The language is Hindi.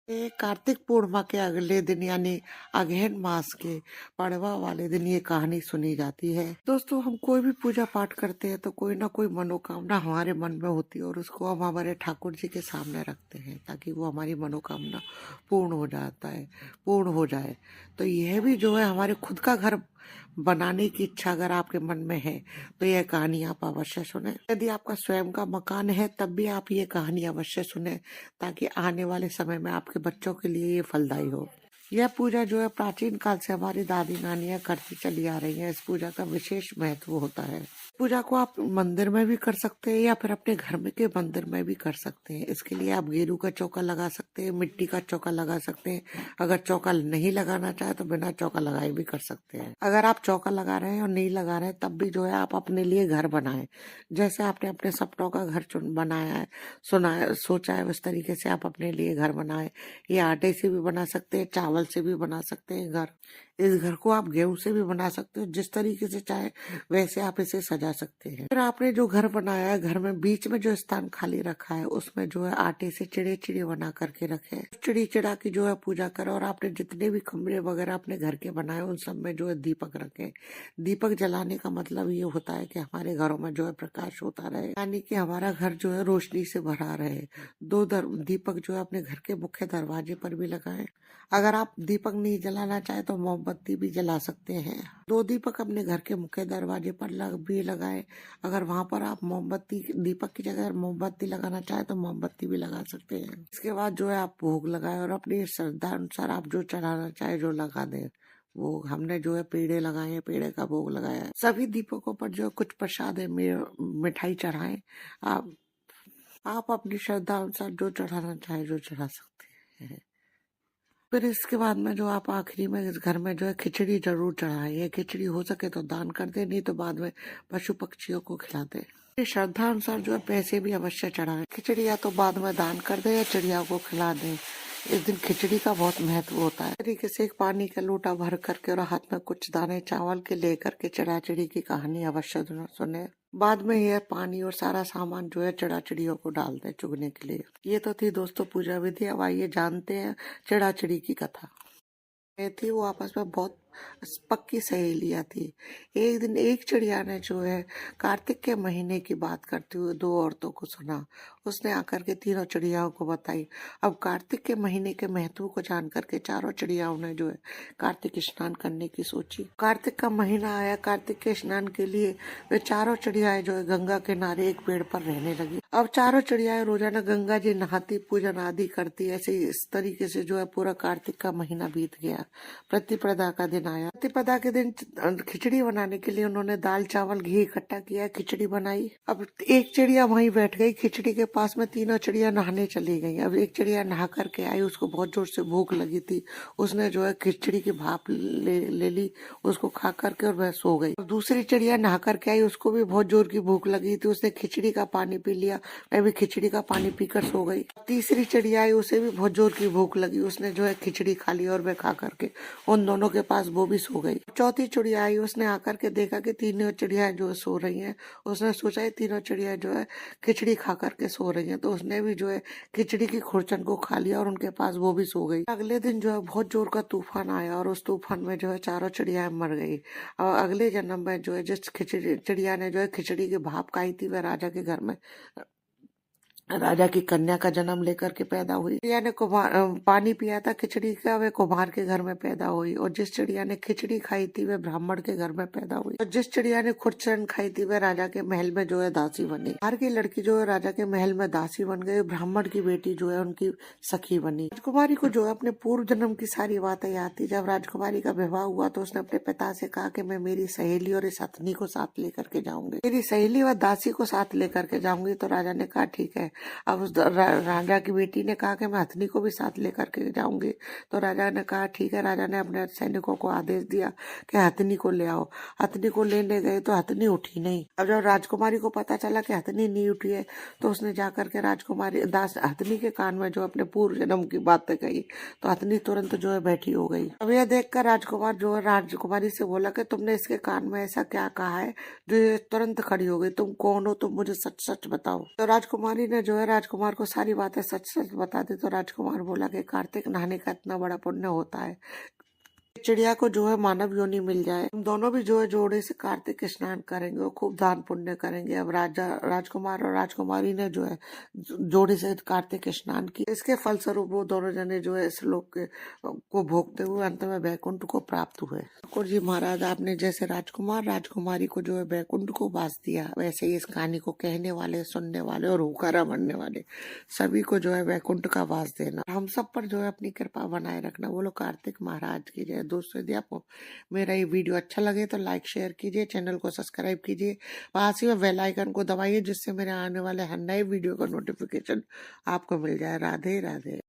ये कार्तिक पूर्णिमा के अगले दिन यानी अगहन मास के पड़वा वाले दिन ये कहानी सुनी जाती है। दोस्तों, हम कोई भी पूजा पाठ करते हैं तो कोई ना कोई मनोकामना हमारे मन में होती है और उसको हम हमारे ठाकुर जी के सामने रखते हैं ताकि वो हमारी मनोकामना पूर्ण हो जाए। तो यह भी जो है हमारे खुद का घर बनाने की इच्छा अगर आपके मन में है तो यह कहानी आप अवश्य सुने। यदि आपका स्वयं का मकान है तब भी आप ये कहानी अवश्य सुने ताकि आने वाले समय में आपके बच्चों के लिए ये फलदायी हो। यह पूजा जो है प्राचीन काल से हमारी दादी नानियां करती चली आ रही है। इस पूजा का विशेष महत्व होता है। पूजा को आप मंदिर में भी कर सकते हैं या फिर अपने घर में के मंदिर में भी कर सकते हैं। इसके लिए आप गेरू का चौका लगा सकते हैं, मिट्टी का चौका लगा सकते हैं। अगर चौका नहीं लगाना चाहे तो बिना चौका लगाए भी कर सकते हैं। अगर आप चौका लगा रहे हैं और नहीं लगा रहे हैं तब भी जो है आप अपने लिए घर बनाएं। जैसे आपने अपने सपनों का घर बनाया है, सोचा है, उस तरीके से आप अपने लिए घर बनाएं। ये आटे से भी बना सकते हैं, चावल से भी बना सकते हैं घर। इस घर को आप गेहूं से भी बना सकते हो, जिस तरीके से चाहे वैसे आप इसे सजा सकते हैं। फिर आपने जो घर बनाया है, घर में बीच में जो स्थान खाली रखा है उसमें जो है आटे से चिड़े चिड़े बना करके रखे। चिड़ी चिड़ा की जो है पूजा करो और आपने जितने भी कमरे वगैरह अपने घर के बनाए उन सब में जो है दीपक रखे। दीपक जलाने का मतलब ये होता है कि हमारे घरों में जो है प्रकाश होता रहे, यानी कि हमारा घर जो है रोशनी से भरा रहे। दीपक जो है अपने घर के मुख्य दरवाजे पर भी लगाएं। अगर आप दीपक नहीं जलाना चाहे तो मोमबत्ती भी जला सकते हैं। 2 दीपक अपने घर के मुख्य दरवाजे पर भी लगाएं। अगर वहां पर आप दीपक की जगह मोमबत्ती लगाना चाहे तो मोमबत्ती भी लगा सकते हैं। इसके बाद जो है आप भोग लगाएं और अपनी श्रद्धा अनुसार आप जो चढ़ाना चाहे जो लगा दें। वो हमने जो है पेड़े लगाए हैं, पेड़े का भोग लगाया है। सभी दीपकों पर जो कुछ प्रसाद है, मिठाई चढ़ाएं। आप अपनी श्रद्धा अनुसार जो चढ़ाना चाहे जो चढ़ा सकते हैं। फिर इसके बाद में जो आप आखिरी में इस घर में जो है खिचड़ी जरूर चढ़ाइए। खिचड़ी हो सके तो दान कर दे, नहीं तो बाद में पशु पक्षियों को खिला दे। श्रद्धा अनुसार जो है पैसे भी अवश्य चढ़ाएं। खिचड़ी या तो बाद में दान कर दे या चिड़िया को खिला दे। इस दिन खिचड़ी का बहुत महत्व होता है। तरीके से एक पानी का लोटा भर करके और हाथ में कुछ दाने चावल के लेकर के चिड़ा चिड़ी की कहानी अवश्य सुने। बाद में यह पानी और सारा सामान जो है चिड़ा चिड़ियों को डाल दे चुगने के लिए। ये तो थी दोस्तों पूजा विधि। अब आइए जानते हैं चिड़ा चिड़ी की कथा। थी वो आपस में बहुत पक्की सहेलियां थी। एक दिन एक चिड़िया ने जो है कार्तिक के महीने की बात करते हुए 2 औरतों को सुना। उसने आकर के तीनों चिड़ियाओं को बताई। अब कार्तिक के महीने के महत्व को जान करके चारों चिड़ियाओं ने जो है कार्तिक स्नान करने की सोची। कार्तिक का महीना आया। कार्तिक के स्नान के लिए वे चारों चिड़ियाएं जो है गंगा किनारे एक पेड़ पर रहने लगी। अब चारों चिड़ियाएं रोजाना गंगा जी नहाती, पूजन आदि करती। ऐसे इस तरीके से जो है पूरा कार्तिक का महीना बीत गया। प्रतिपदा का दिन आया। प्रतिपदा के दिन खिचड़ी बनाने के लिए उन्होंने दाल चावल घी इकट्ठा किया, खिचड़ी बनाई। अब एक चिड़िया वहीं बैठ गई खिचड़ी के पास में। तीनों चिड़िया नहाने चली गई। अब एक चिड़िया नहा करके आई, उसको बहुत जोर से भूख लगी थी। उसने जो है खिचड़ी की भाप ले ली, उसको खा करके और वह सो गई। दूसरी चिड़िया नहा करके आई, उसको भी बहुत जोर की भूख लगी थी। उसने खिचड़ी का पानी पी लिया, वह भी खिचड़ी का पानी पीकर सो गई। तीसरी चिड़िया आई, उसे भी बहुत जोर की भूख लगी। उसने जो है खिचड़ी खा ली और वह खा करके उन दोनों के पास वो भी सो गई। चौथी चिड़िया आई, उसने आकर के देखा कि तीनों चिड़िया जो सो रही हैं। उसने सोचा ये तीनों चिड़िया जो है खिचड़ी खा करके सो रही हैं, तो उसने भी जो है खिचड़ी की खुरचन को खा लिया और उनके पास वो भी सो गई। अगले दिन जो है बहुत जोर का तूफान आया और उस तूफान में जो है चारों चिड़िया मर गई। और अगले जन्म में जो है जिस चिड़िया ने जो है खिचड़ी की भाप खाई थी वह राजा के घर में राजा की कन्या का जन्म लेकर के पैदा हुई। चिड़िया ने पानी पिया था खिचड़ी का, वह कुम्हार के घर में पैदा हुई। और जिस चिड़िया ने खिचड़ी खाई थी वह ब्राह्मण के घर में पैदा हुई। और जिस चिड़िया ने खुरचन खाई थी वह राजा के महल में जो है दासी बनी। कुम्हार की लड़की जो है राजा के महल में दासी बन गई। ब्राह्मण की बेटी जो है उनकी सखी बनी। राजकुमारी को जो है अपने पूर्व जन्म की सारी बातें याद थी। जब राजकुमारी का विवाह हुआ तो उसने अपने पिता से कहा कि मैं मेरी सहेली और इस हथनी को साथ लेकर के जाऊंगी, मेरी सहेली व दासी को साथ लेकर के जाऊंगी। तो राजा ने कहा ठीक है। अब उस राजा की बेटी ने कहा कि मैं हथनी को भी साथ लेकर के जाऊंगी। तो राजा ने कहा ठीक है। राजा ने अपने सैनिकों को आदेश दिया कि हथनी को ले आओ। हथनी को लेने गए तो हथनी उठी नहीं। अब जब राजकुमारी को पता चला कि हथनी नहीं उठी है तो उसने जाकर के हथनी के कान में जो अपने पूर्व जन्म की बातें कही। तो हथनी तुरंत जो है बैठी हो गई। अब यह देखकर राजकुमार जो है राजकुमारी से बोला कि तुमने इसके कान में ऐसा क्या कहा है जो ये तुरंत खड़ी हो गई? तुम कौन हो? तुम मुझे सच सच बताओ। तो राजकुमारी ने जो है राजकुमार को सारी बातें सच सच बता दी तो राजकुमार बोला कि कार्तिक नहाने का इतना बड़ा पुण्य होता है, चिड़िया को जो है मानव योनि मिल जाए। हम दोनों भी जो है जोड़े से कार्तिक स्नान करेंगे और खूब दान पुण्य करेंगे। अब राजकुमार और राजकुमारी ने जो है जोड़े से कार्तिक स्नान की। इसके फलस्वरूप वो दोनों जने जो है इस लोक को भोगते हुए अंत में बैकुंठ को प्राप्त हुए। ठाकुर जी महाराज, आपने जैसे राजकुमार राजकुमारी को जो है बैकुंठ को वास दिया, वैसे ही इस कहानी को कहने वाले, सुनने वाले और हुकारा बनने वाले सभी को जो है बैकुंठ का वास देना। हम सब पर जो है अपनी कृपा बनाए रखना। बोलो कार्तिक महाराज की जय। दोस्तों, यदि आपको मेरा ये वीडियो अच्छा लगे तो लाइक शेयर कीजिए, चैनल को सब्सक्राइब कीजिए, पास ही में बेल आइकन को दबाइए जिससे मेरे आने वाले हर नए वीडियो का नोटिफिकेशन आपको मिल जाए। राधे राधे।